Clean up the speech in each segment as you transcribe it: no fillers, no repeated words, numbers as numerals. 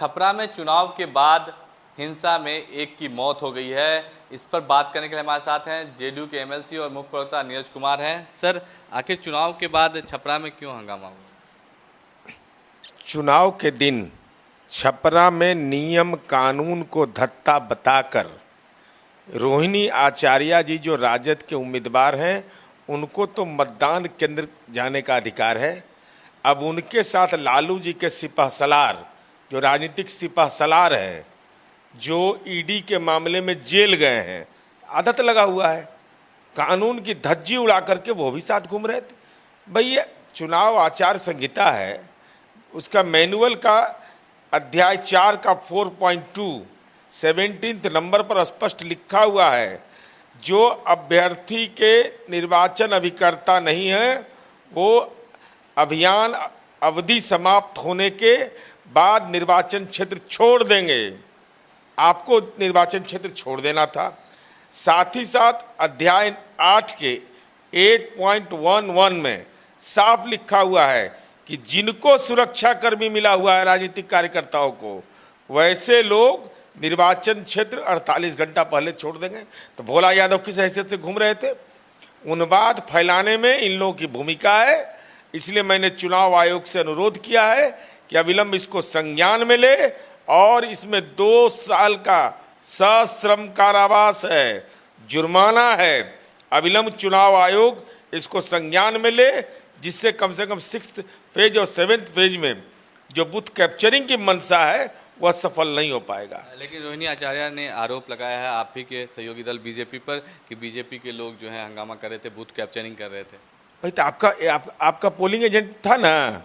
छपरा में चुनाव के बाद हिंसा में एक की मौत हो गई है। इस पर बात करने के लिए हमारे साथ हैं जेडीयू के एमएलसी और मुख्य प्रवक्ता नीरज कुमार हैं। सर, आखिर चुनाव के बाद छपरा में क्यों हंगामा हुआ? चुनाव के दिन छपरा में नियम कानून को धत्ता बताकर रोहिणी आचार्य जी जो राजद के उम्मीदवार हैं, उनको तो मतदान केंद्र जाने का अधिकार है। अब उनके साथ लालू जी के सिपहसालार जो राजनीतिक सिपहसालार है, जो ईडी के मामले में जेल गए हैं, आदत लगा हुआ है, कानून की धज्जी उड़ा करके वो भी साथ घूम रहे थे। भाई ये चुनाव आचार संहिता है, उसका मैनुअल का अध्याय 4 का 4.2 17 नंबर पर स्पष्ट लिखा हुआ है, जो अभ्यर्थी के निर्वाचन अभिकर्ता नहीं है वो अभियान अवधि समाप्त होने के बाद निर्वाचन क्षेत्र छोड़ देंगे। आपको निर्वाचन क्षेत्र छोड़ देना था। साथ ही साथ अध्याय 8 के 8.11 में साफ लिखा हुआ है कि जिनको सुरक्षा कर्मी मिला हुआ है राजनीतिक कार्यकर्ताओं को, वैसे लोग निर्वाचन क्षेत्र 48 घंटा पहले छोड़ देंगे। तो भोला यादव किस हैसियत से घूम रहे थे? उन्माद फैलाने में इन लोगों की भूमिका है। इसलिए मैंने चुनाव आयोग से अनुरोध किया है कि अविलंब इसको संज्ञान में ले और इसमें 2 साल का सश्रम कारावास है, जुर्माना है। अविलंब चुनाव आयोग इसको संज्ञान में ले, जिससे कम से कम 6th फेज और 7th फेज में जो बूथ कैप्चरिंग की मंशा है वह सफल नहीं हो पाएगा। लेकिन रोहिणी आचार्य ने आरोप लगाया है आप ही के सहयोगी दल बीजेपी पर कि बीजेपी के लोग जो है हंगामा कर रहे थे, बूथ कैप्चरिंग कर रहे थे। भाई तो आपका पोलिंग एजेंट था ना,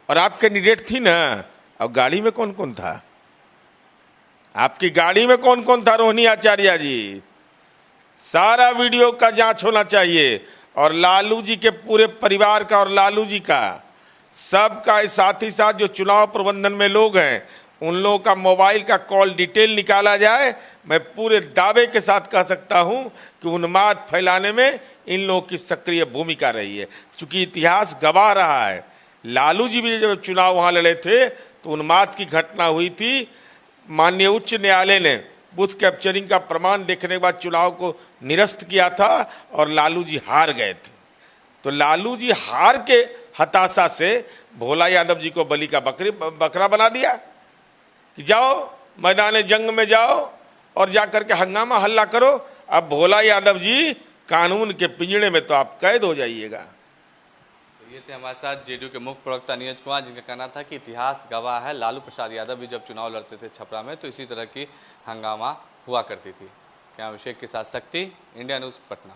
और आप कैंडिडेट थी ना। अब गाड़ी में कौन कौन था? आपकी गाड़ी में कौन कौन था रोहिणी आचार्य जी? सारा वीडियो का जांच होना चाहिए, और लालू जी के पूरे परिवार का और लालू जी का सबका, साथ ही साथ जो चुनाव प्रबंधन में लोग हैं उन लोगों का मोबाइल का कॉल डिटेल निकाला जाए। मैं पूरे दावे के साथ कह सकता हूं कि उन्माद फैलाने में इन लोगों की सक्रिय भूमिका रही है। चूंकि इतिहास गवाह रहा है, लालू जी भी जब चुनाव वहां लड़े थे तो उन्माद की घटना हुई थी। माननीय उच्च न्यायालय ने बूथ कैप्चरिंग का प्रमाण देखने के बाद चुनाव को निरस्त किया था और लालू जी हार गए थे। तो लालू जी हार के हताशा से भोला यादव जी को बलि का बकरा बना दिया कि जाओ मैदान जंग में जाओ और जाकर के हंगामा हल्ला करो। अब भोला यादव जी कानून के पिंजड़े में तो आप कैद हो जाइएगा। ये थे हमारे साथ जेडीयू के मुख्य प्रवक्ता नीरज कुमार, जिनका कहना था कि इतिहास गवाह है, लालू प्रसाद यादव भी जब चुनाव लड़ते थे छपरा में तो इसी तरह की हंगामा हुआ करती थी। क्या अभिषेक के साथ शक्ति, इंडिया न्यूज़, पटना।